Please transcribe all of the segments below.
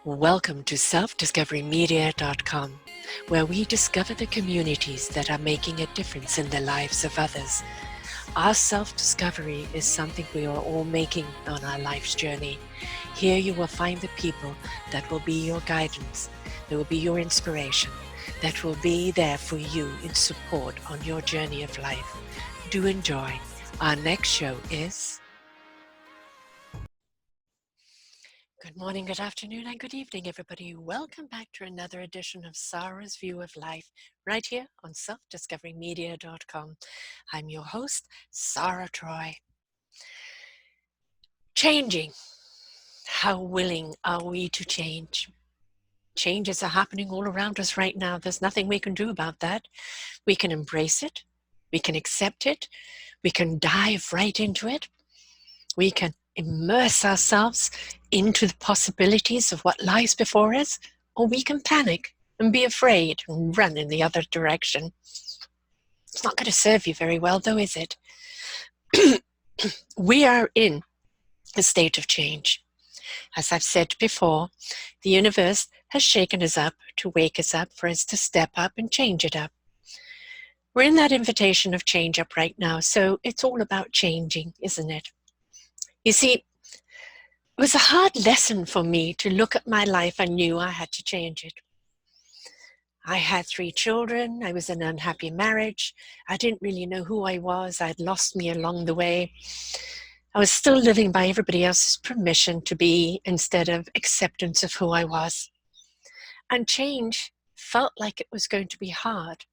Welcome to selfdiscoverymedia.com, where we discover the communities that are making a difference in the lives of others. Our self-discovery is something we are all making on our life's journey. Here you will find the people that will be your guidance, that will be your inspiration, that will be there for you in support on your journey of life. Do enjoy. Our next show is... Good morning, good afternoon, and good evening, everybody. Welcome back to another edition of Sarah's View of Life, right here on selfdiscoverymedia.com. I'm your host, Sarah Troy. Changing. How willing are we to change? Changes are happening all around us right now. There's nothing we can do about that. We can embrace it. We can accept it. We can dive right into it. We can immerse ourselves into the possibilities of what lies before us, or we can panic and be afraid and run in the other direction. It's not going to serve you very well, though, is it? We are in a state of change. As I've said before, the universe has shaken us up to wake us up, for us to step up and change it up. We're in that invitation of change up right now, so it's all about changing, isn't it? You see, it was a hard lesson for me to look at my life and knew I had to change it. I had 3 children. I was in an unhappy marriage. I didn't really know who I was. I'd lost me along the way. I was still living by everybody else's permission to be instead of acceptance of who I was. And change felt like it was going to be hard.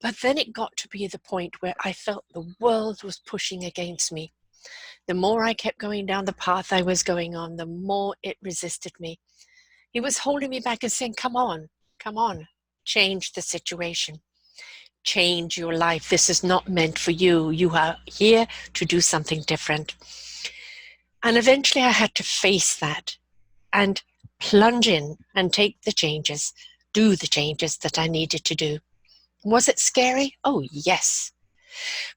But then it got to be the point where I felt the world was pushing against me. The more I kept going down the path I was going on, the more it resisted me. He was holding me back and saying, come on, change the situation. Change your life. This is not meant for you. You are here to do something different. And eventually I had to face that and plunge in and take the changes, do the changes that I needed to do. Was it scary? Oh, yes.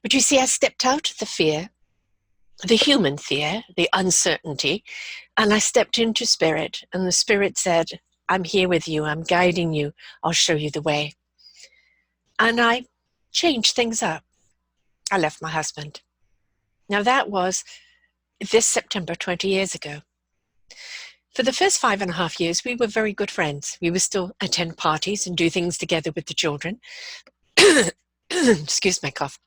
But you see, I stepped out of the fear, the human fear, the uncertainty, and I stepped into spirit, and the spirit said, I'm here with you, I'm guiding you, I'll show you the way. And I changed things up. I left my husband. Now that was this September 20 years ago. For the first 5.5 years, we were very good friends. We would still attend parties and do things together with the children. Excuse my cough.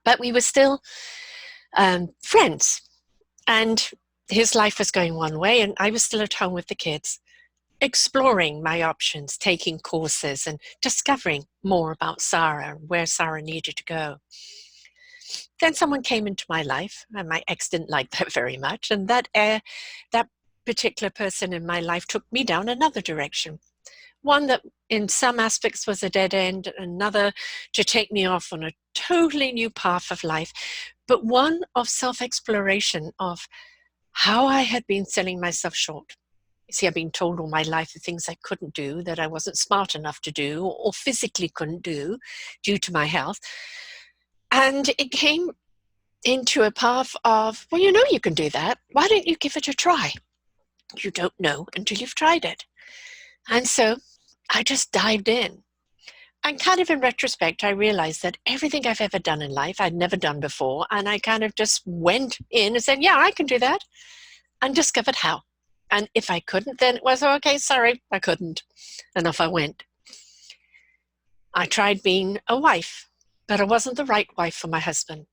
But we were still friends, and his life was going one way and I was still at home with the kids, exploring my options, taking courses and discovering more about Sarah, where Sarah needed to go. Then someone came into my life, and my ex didn't like that very much, and that particular person in my life took me down another direction. One that in some aspects was a dead end, another to take me off on a totally new path of life, but one of self-exploration of how I had been selling myself short. You see, I've been told all my life the things I couldn't do, that I wasn't smart enough to do, or physically couldn't do due to my health. And it came into a path of, well, you know you can do that. Why don't you give it a try? You don't know until you've tried it. And so I just dived in. And kind of in retrospect, I realized that everything I've ever done in life, I'd never done before. And I kind of just went in and said, yeah, I can do that. And discovered how. And if I couldn't, then it was, okay, sorry, I couldn't. And off I went. I tried being a wife, but I wasn't the right wife for my husband.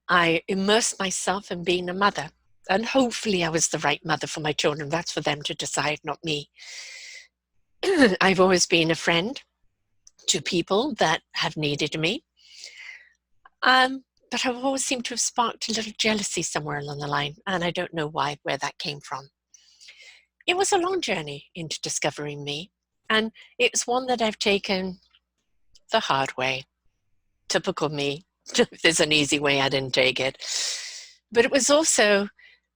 I immersed myself in being a mother. And hopefully I was the right mother for my children. That's for them to decide, not me. I've always been a friend to people that have needed me. But I've always seemed to have sparked a little jealousy somewhere along the line, and I don't know where that came from. It was a long journey into discovering me, and it's one that I've taken the hard way. Typical me. If there's an easy way, I didn't take it. But it was also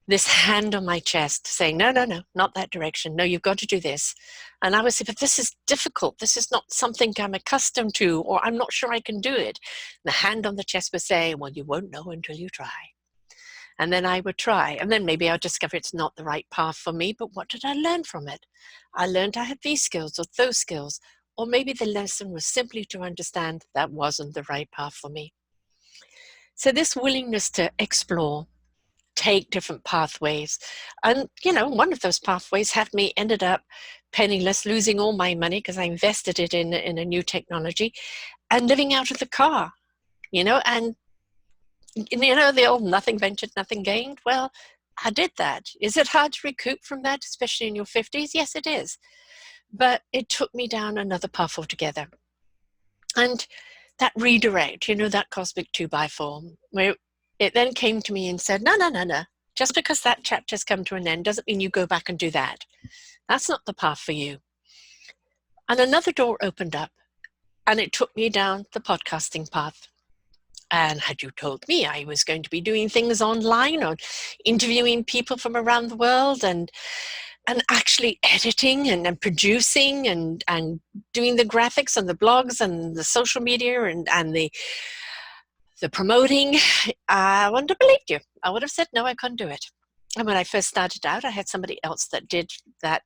this hand on my chest saying, no, not that direction. No, you've got to do this. And I would say, but this is difficult. This is not something I'm accustomed to, or I'm not sure I can do it. And the hand on the chest would say, well, you won't know until you try. And then I would try, and then maybe I'll discover it's not the right path for me, but what did I learn from it? I learned I had these skills or those skills, or maybe the lesson was simply to understand that wasn't the right path for me. So this willingness to explore, take different pathways, and one of those pathways had me ended up penniless, losing all my money because I invested it in a new technology, and living out of the car, and the old nothing ventured, nothing gained. Well, I did that. Is it hard to recoup from that, especially in your 50s? Yes, it is. But it took me down another path altogether. And that redirect, that cosmic 2x4, where it then came to me and said, no, no, no, no. Just because that chapter's come to an end doesn't mean you go back and do that. That's not the path for you. And another door opened up, and it took me down the podcasting path. And had you told me I was going to be doing things online or interviewing people from around the world and actually editing and producing and doing the graphics and the blogs and the social media and the promoting, I wouldn't have believed you. I would have said, no, I couldn't do it. And when I first started out, I had somebody else that did that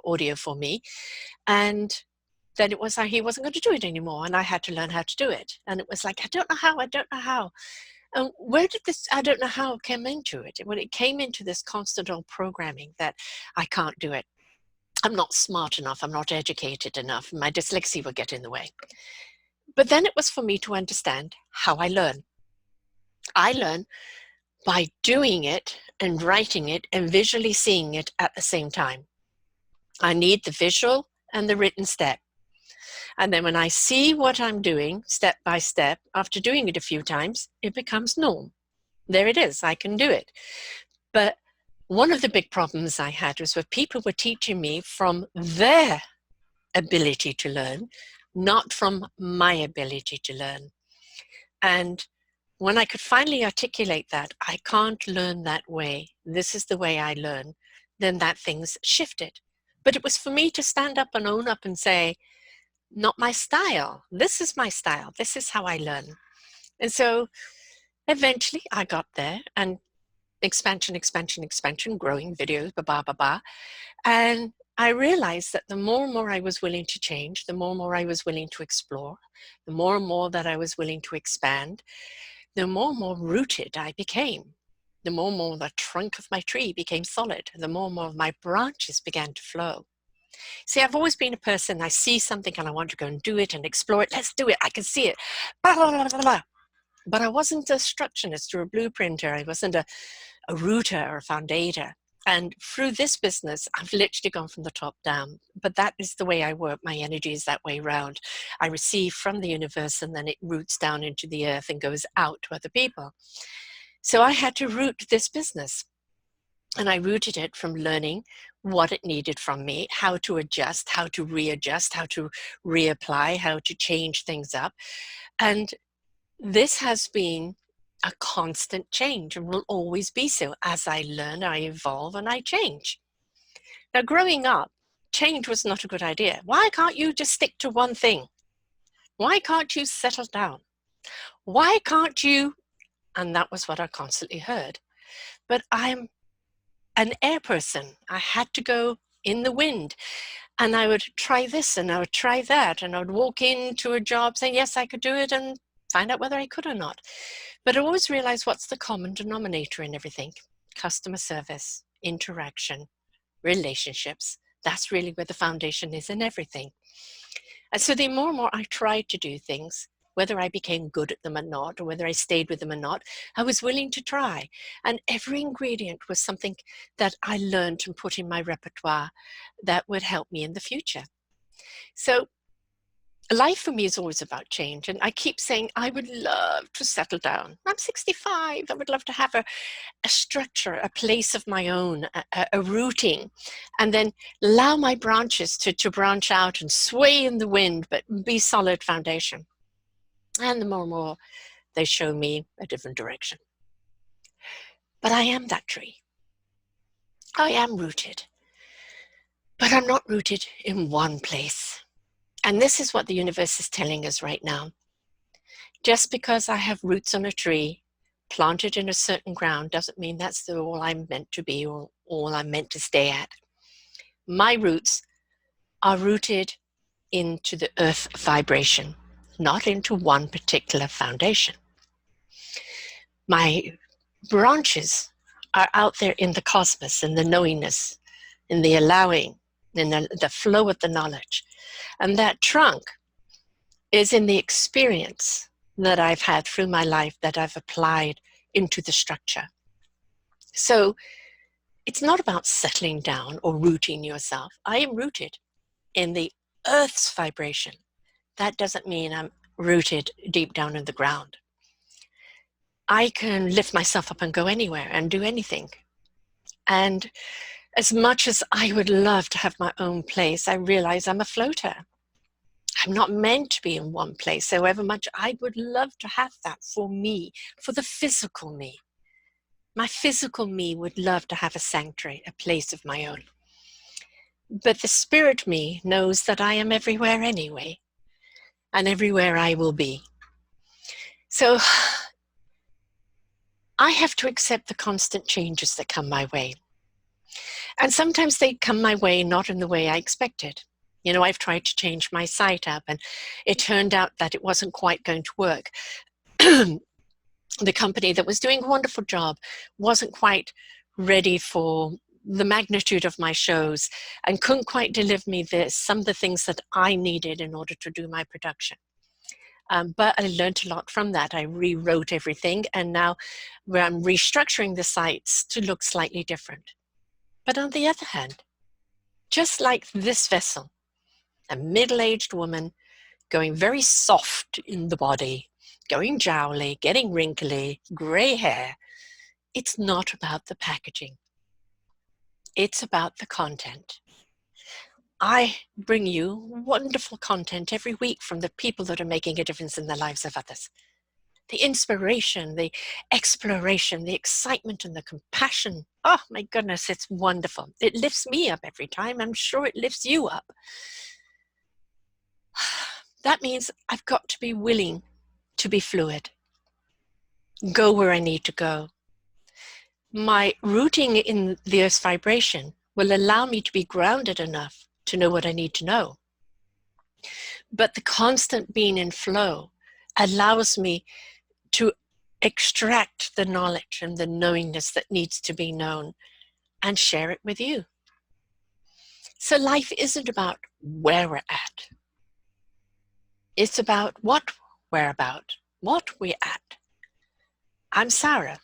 audio for me. And then it was like he wasn't going to do it anymore, and I had to learn how to do it. And it was like, I don't know how. And where did this I don't know how come into it? When it came into this constant old programming that I can't do it. I'm not smart enough. I'm not educated enough. My dyslexia will get in the way. But then it was for me to understand how I learn. I learn by doing it and writing it and visually seeing it at the same time. I need the visual and the written step. And then when I see what I'm doing step by step, after doing it a few times, it becomes norm. There it is, I can do it. But one of the big problems I had was where people were teaching me from their ability to learn, not from my ability to learn. And when I could finally articulate that, I can't learn that way, this is the way I learn, then that thing's shifted. But it was for me to stand up and own up and say, not my style. This is my style. This is how I learn. And so eventually I got there, and expansion, growing videos, And I realized that the more and more I was willing to change, the more and more I was willing to explore, the more and more that I was willing to expand, the more and more rooted I became. The more and more the trunk of my tree became solid, the more and more my branches began to flow. See, I've always been a person, I see something and I want to go and do it and explore it. Let's do it. I can see it. Blah, blah, blah, blah, blah. But I wasn't a structuralist or a blueprinter. I wasn't a rooter or a foundator. And through this business, I've literally gone from the top down. But that is the way I work. My energy is that way around. I receive from the universe, and then it roots down into the earth and goes out to other people. So I had to root this business. And I rooted it from learning what it needed from me, how to adjust, how to readjust, how to reapply, how to change things up. And this has been a constant change and will always be so. As I learn, I evolve, and I change. Now, growing up, change was not a good idea. Why can't you just stick to one thing? Why can't you settle down? Why can't you? And that was what I constantly heard. But I'm an air person. I had to go in the wind, and I would try this and I would try that, and I would walk into a job saying, yes, I could do it, and find out whether I could or not. But I always realized what's the common denominator in everything: customer service, interaction, relationships. That's really where the foundation is in everything. And so the more and more I tried to do things, whether I became good at them or not, or whether I stayed with them or not, I was willing to try. And every ingredient was something that I learned and put in my repertoire that would help me in the future. So life for me is always about change. And I keep saying, I would love to settle down. I'm 65. I would love to have a structure, a place of my own, a rooting, and then allow my branches to branch out and sway in the wind, but be solid foundation. And the more and more they show me a different direction. But I am that tree. I am rooted. But I'm not rooted in one place. And this is what the universe is telling us right now. Just because I have roots on a tree, planted in a certain ground doesn't mean that's all I'm meant to be or all I'm meant to stay at. My roots are rooted into the earth vibration, not into one particular foundation. My branches are out there in the cosmos, in the knowingness, in the allowing, in the flow of the knowledge. And that trunk is in the experience that I've had through my life that I've applied into the structure. So it's not about settling down or rooting yourself. I am rooted in the earth's vibration. That doesn't mean I'm rooted deep down in the ground. I can lift myself up and go anywhere and do anything. And as much as I would love to have my own place, I realize I'm a floater. I'm not meant to be in one place, however much I would love to have that for me, for the physical me. My physical me would love to have a sanctuary, a place of my own. But the spirit me knows that I am everywhere anyway, and everywhere I will be. So I have to accept the constant changes that come my way. And sometimes they come my way not in the way I expected. You know, I've tried to change my site up, and it turned out that it wasn't quite going to work. The company that was doing a wonderful job wasn't quite ready for the magnitude of my shows and couldn't quite deliver me some of the things that I needed in order to do my production. But I learned a lot from that. I rewrote everything, and now I'm restructuring the sites to look slightly different. But on the other hand, just like this vessel, a middle-aged woman going very soft in the body, going jowly, getting wrinkly, gray hair, it's not about the packaging. It's about the content. I bring you wonderful content every week from the people that are making a difference in the lives of others. The inspiration, the exploration, the excitement, and the compassion. Oh my goodness, it's wonderful. It lifts me up every time. I'm sure it lifts you up. That means I've got to be willing to be fluid, go where I need to go. My rooting in the earth's vibration will allow me to be grounded enough to know what I need to know. But the constant being in flow allows me to extract the knowledge and the knowingness that needs to be known and share it with you. So life isn't about where we're at. It's about what we're about, what we're at. I'm Sarah,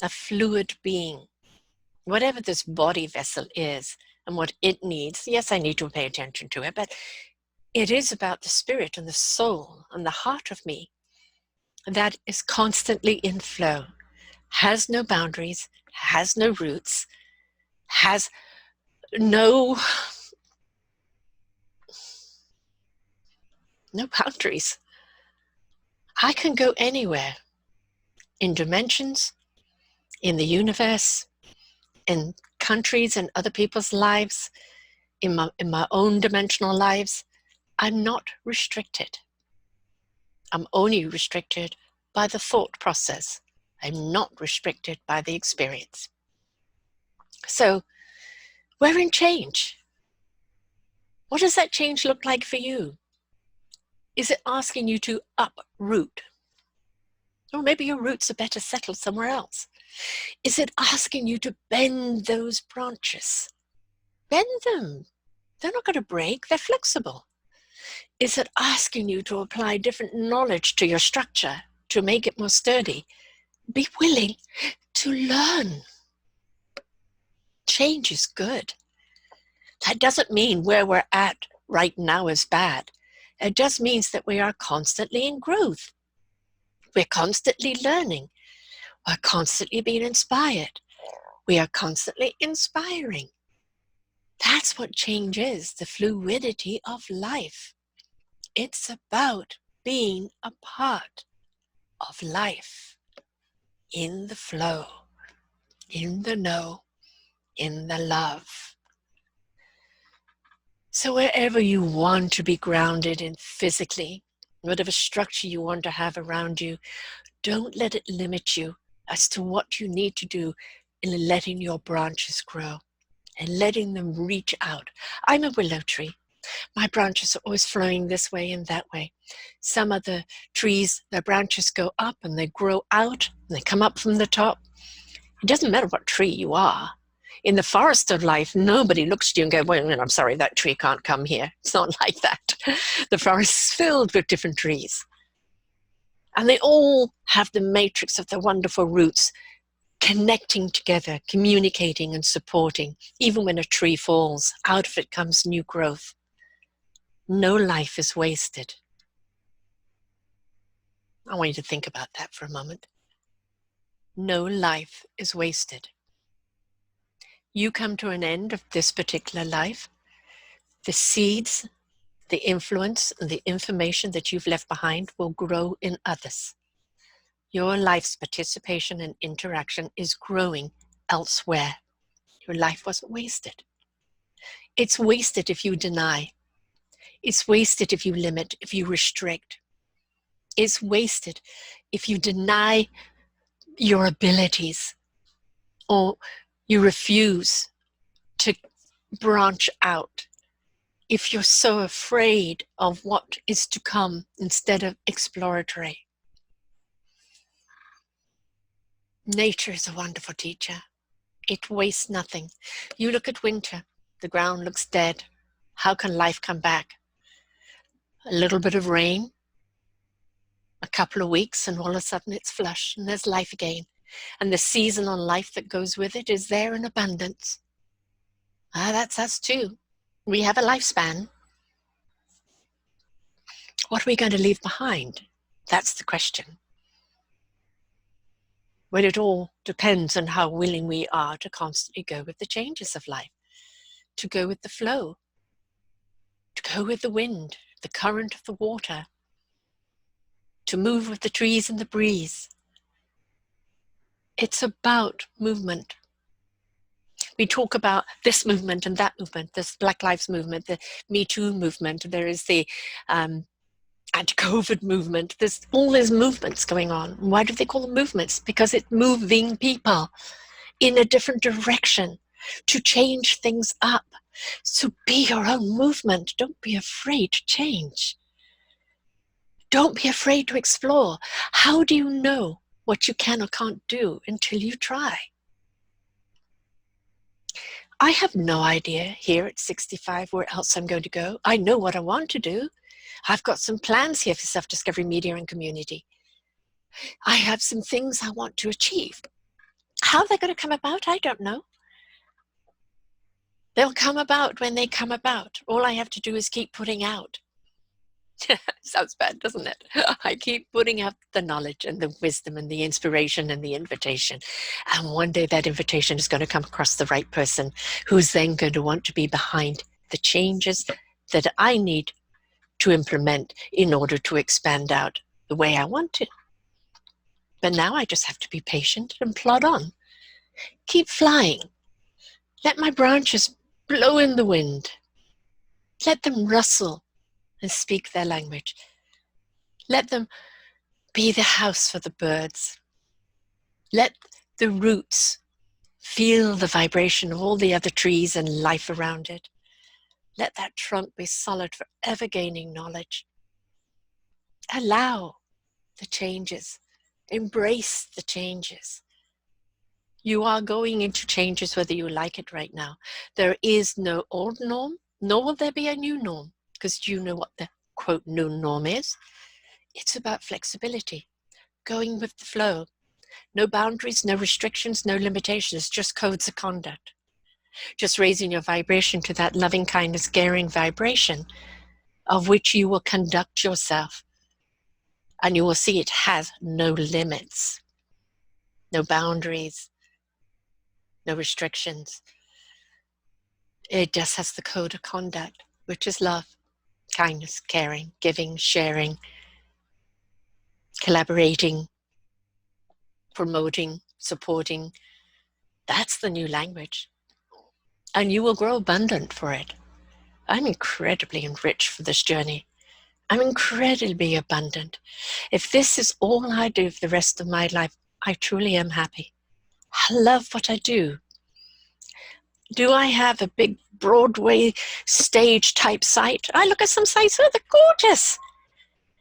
a fluid being. Whatever this body vessel is and what it needs, yes, I need to pay attention to it, but it is about the spirit and the soul and the heart of me that is constantly in flow, has no boundaries, has no roots, has no boundaries. I can go anywhere in dimensions, in the universe, in countries and other people's lives, in my own dimensional lives. I'm not restricted. I'm only restricted by the thought process. I'm not restricted by the experience. So we're in change. What does that change look like for you? Is it asking you to uproot? Or maybe your roots are better settled somewhere else. Is it asking you to bend those branches? Bend them. They're not going to break, they're flexible. Is it asking you to apply different knowledge to your structure to make it more sturdy? Be willing to learn. Change is good. That doesn't mean where we're at right now is bad. It just means that we are constantly in growth. We're constantly learning. We're constantly being inspired. We are constantly inspiring. That's what change is, the fluidity of life. It's about being a part of life, in the flow, in the know, in the love. So wherever you want to be grounded in physically, whatever structure you want to have around you, don't let it limit you. as to what you need to do in letting your branches grow and letting them reach out. I'm a willow tree. My branches are always flowing this way and that way. Some of the trees, their branches go up and they grow out and they come up from the top. It doesn't matter what tree you are. In the forest of life, nobody looks at you and goes, well, I'm sorry, that tree can't come here. It's not like that. The forest is filled with different trees. And they all have the matrix of their wonderful roots connecting together, communicating and supporting. Even when a tree falls, out of it comes new growth. No life is wasted. I want you to think about that for a moment. No life is wasted. You come to an end of this particular life. The seeds, the influence, and the information that you've left behind will grow in others. Your life's participation and interaction is growing elsewhere. Your life wasn't wasted. It's wasted if you deny. It's wasted if you limit, if you restrict. It's wasted if you deny your abilities or you refuse to branch out. If you're so afraid of what is to come instead of exploratory. Nature is a wonderful teacher. It wastes nothing. You look at winter, the ground looks dead. How can life come back? A little bit of rain, a couple of weeks, and all of a sudden it's flush and there's life again. And the seasonal life that goes with it is there in abundance. That's us too. We have a lifespan. What are we going to leave behind? That's the question. Well, it all depends on how willing we are to constantly go with the changes of life, to go with the flow, to go with the wind, the current of the water, to move with the trees and the breeze. It's about movement. We talk about this movement and that movement, this Black Lives Movement, the Me Too movement, there is the anti-COVID movement. There's all these movements going on. Why do they call them movements? Because it's moving people in a different direction to change things up. So be your own movement. Don't be afraid to change. Don't be afraid to explore. How do you know what you can or can't do until you try? I have no idea here at 65 where else I'm going to go. I know what I want to do. I've got some plans here for Self-Discovery Media and Community. I have some things I want to achieve. How they're going to come about, I don't know. They'll come about when they come about. All I have to do is keep putting out. Sounds bad, doesn't it? I keep putting out the knowledge and the wisdom and the inspiration and the invitation. And one day that invitation is going to come across the right person who's then going to want to be behind the changes that I need to implement in order to expand out the way I want to. But now I just have to be patient and plod on. Keep flying. Let my branches blow in the wind. Let them rustle and speak their language. Let them be the house for the birds. Let the roots feel the vibration of all the other trees and life around it. Let that trunk be solid, forever gaining knowledge. Allow the changes. Embrace the changes. You are going into changes whether you like it right now. There is no old norm, nor will there be a new norm, because you know what the quote new norm is. It's about flexibility, going with the flow. No boundaries, no restrictions, no limitations, just codes of conduct. Just raising your vibration to that loving kindness, caring vibration of which you will conduct yourself. And you will see it has no limits, no boundaries, no restrictions. It just has the code of conduct, which is love, kindness, caring, giving, sharing, collaborating, promoting, supporting. That's the new language. And you will grow abundant for it. I'm incredibly enriched for this journey. I'm incredibly abundant. If this is all I do for the rest of my life, I truly am happy. I love what I do. Do I have a big Broadway stage type site? I look at some sites, oh, they're gorgeous.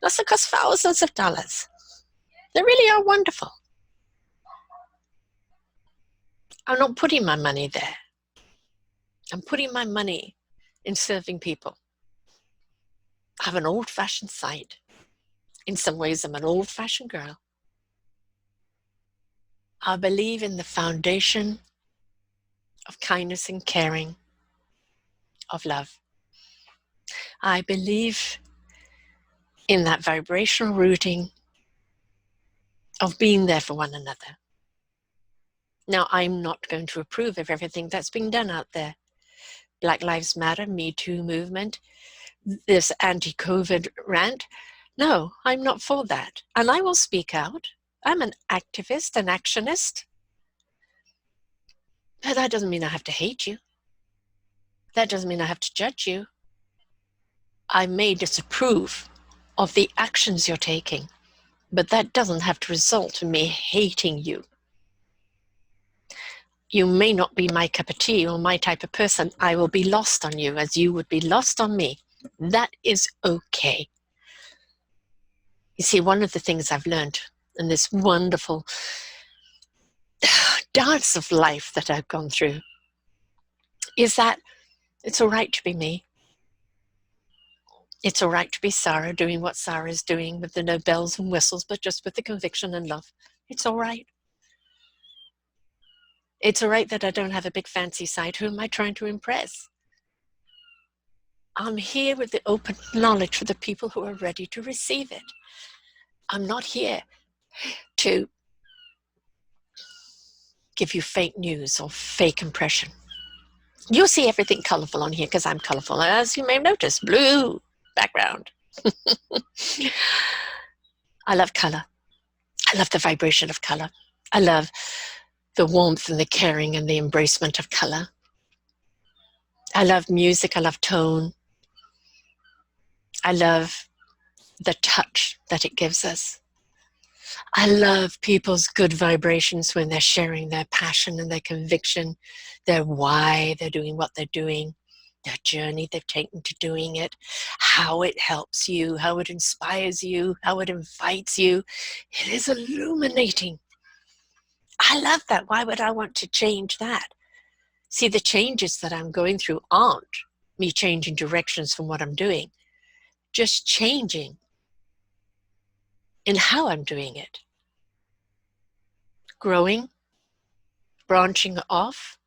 Those cost thousands of dollars. They really are wonderful. I'm not putting my money there. I'm putting my money in serving people. I have an old-fashioned site. In some ways, I'm an old-fashioned girl. I believe in the foundation of kindness and caring, of love. I believe in that vibrational rooting of being there for one another. Now, I'm not going to approve of everything that's being done out there. Black Lives Matter, Me Too movement, this anti-COVID rant. No, I'm not for that. And I will speak out. I'm an activist, an actionist. But that doesn't mean I have to hate you. That doesn't mean I have to judge you. I may disapprove of the actions you're taking, but that doesn't have to result in me hating you. You may not be my cup of tea or my type of person. I will be lost on you as you would be lost on me. That is okay. You see, one of the things I've learned in this wonderful dance of life that I've gone through is that it's all right to be me. It's all right to be Sarah, doing what Sarah is doing with the no bells and whistles, but just with the conviction and love. It's all right. It's all right that I don't have a big fancy side. Who am I trying to impress? I'm here with the open knowledge for the people who are ready to receive it. I'm not here to give you fake news or fake impression. You'll see everything colorful on here because I'm colorful. As you may have noticed, blue background. I love color. I love the vibration of color. I love the warmth and the caring and the embracement of color. I love music. I love tone. I love the touch that it gives us. I love people's good vibrations when they're sharing their passion and their conviction, their why they're doing what they're doing, their journey they've taken to doing it, how it helps you, how it inspires you, how it invites you. It is illuminating. I love that. Why would I want to change that? See, the changes that I'm going through aren't me changing directions from what I'm doing, just changing in how I'm doing it. Growing, branching off,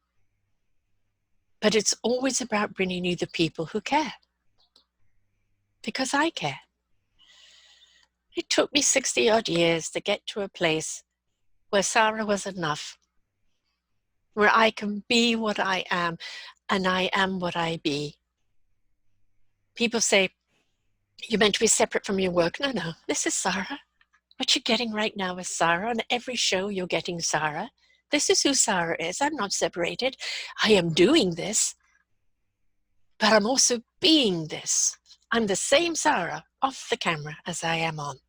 but it's always about bringing you the people who care. Because I care. It took me 60 odd years to get to a place where Sarah was enough, where I can be what I am, and I am what I be. People say, you're meant to be separate from your work. No, this is Sarah. What you're getting right now is Sarah. On every show, you're getting Sarah. This is who Sarah is. I'm not separated. I am doing this, but I'm also being this. I'm the same Sarah off the camera as I am on.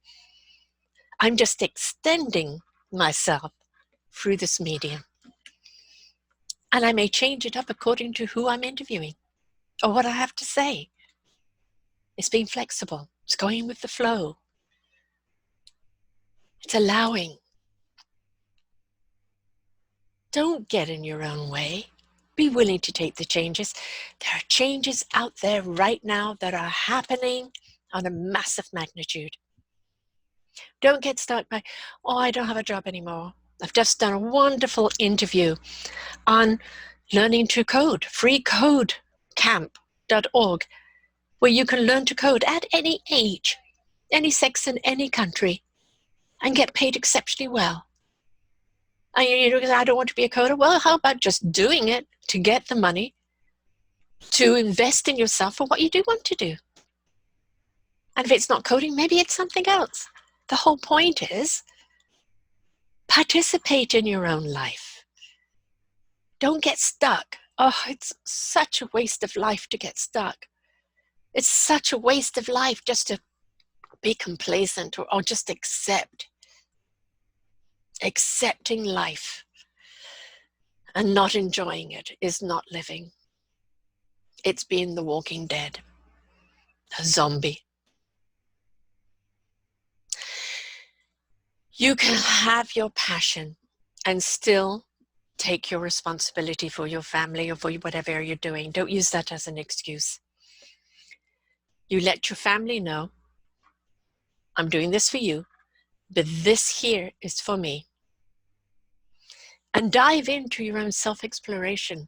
I'm just extending myself through this medium. And I may change it up according to who I'm interviewing or what I have to say. It's being flexible. It's going with the flow. It's allowing. Don't get in your own way. Be willing to take the changes. There are changes out there right now that are happening on a massive magnitude. Don't get stuck by, oh, I don't have a job anymore. I've just done a wonderful interview on learning to code, freecodecamp.org, where you can learn to code at any age, any sex, in any country, and get paid exceptionally well. And I don't want to be a coder. Well, how about just doing it to get the money to invest in yourself for what you do want to do? And if it's not coding, maybe it's something else. The whole point is participate in your own life. Don't get stuck. Oh, it's such a waste of life to get stuck. It's such a waste of life just to be complacent or just accept. Accepting life and not enjoying it is not living. It's being the walking dead, a zombie. You can have your passion and still take your responsibility for your family or for whatever you're doing. Don't use that as an excuse. You let your family know, I'm doing this for you, but this here is for me. And dive into your own self-exploration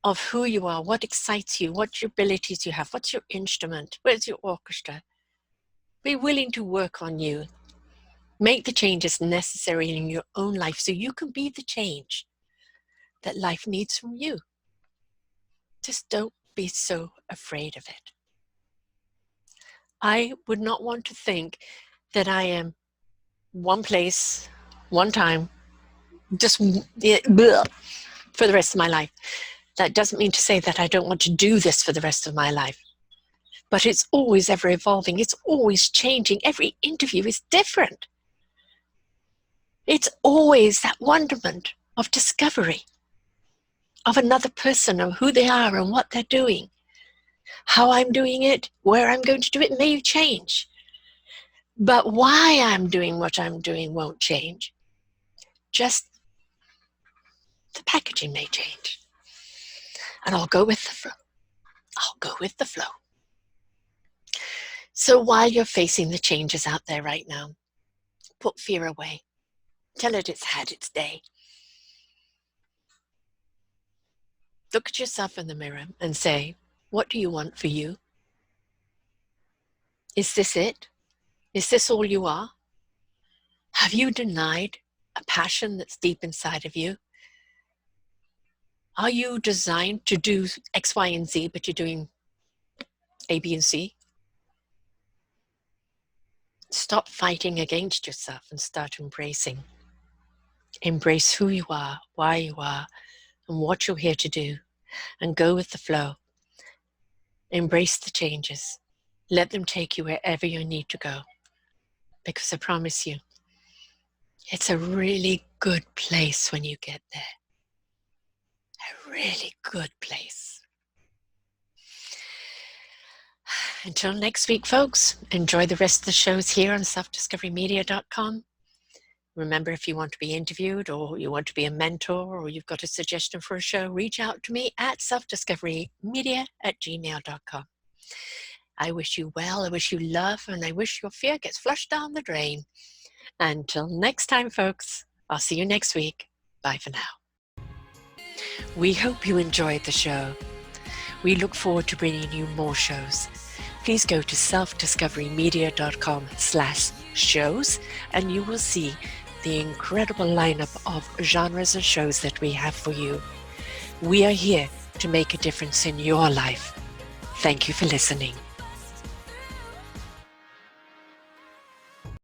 of who you are, what excites you, what your abilities you have, what's your instrument, where's your orchestra. Be willing to work on you. Make the changes necessary in your own life so you can be the change that life needs from you. Just don't be so afraid of it. I would not want to think that I am one place, one time, just for the rest of my life. That doesn't mean to say that I don't want to do this for the rest of my life. But it's always ever evolving. It's always changing. Every interview is different. It's always that wonderment of discovery of another person, of who they are and what they're doing. How I'm doing it, where I'm going to do it may change. But why I'm doing what I'm doing won't change. Just the packaging may change. And I'll go with the flow. I'll go with the flow. So while you're facing the changes out there right now, put fear away. Tell it it's had its day. Look at yourself in the mirror and say, what do you want for you? Is this it? Is this all you are? Have you denied a passion that's deep inside of you? Are you designed to do X, Y, and Z, but you're doing A, B, and C? Stop fighting against yourself and start embracing. Embrace who you are, why you are, and what you're here to do, and go with the flow. Embrace the changes. Let them take you wherever you need to go. Because I promise you, it's a really good place when you get there. A really good place. Until next week, folks, enjoy the rest of the shows here on selfdiscoverymedia.com. Remember, if you want to be interviewed or you want to be a mentor or you've got a suggestion for a show, reach out to me at selfdiscoverymedia@gmail.com. I wish you well, I wish you love, and I wish your fear gets flushed down the drain. Until next time, folks, I'll see you next week. Bye for now. We hope you enjoyed the show. We look forward to bringing you more shows. Please go to selfdiscoverymedia.com/shows and you will see the incredible lineup of genres and shows that we have for you. We are here to make a difference in your life. Thank you for listening.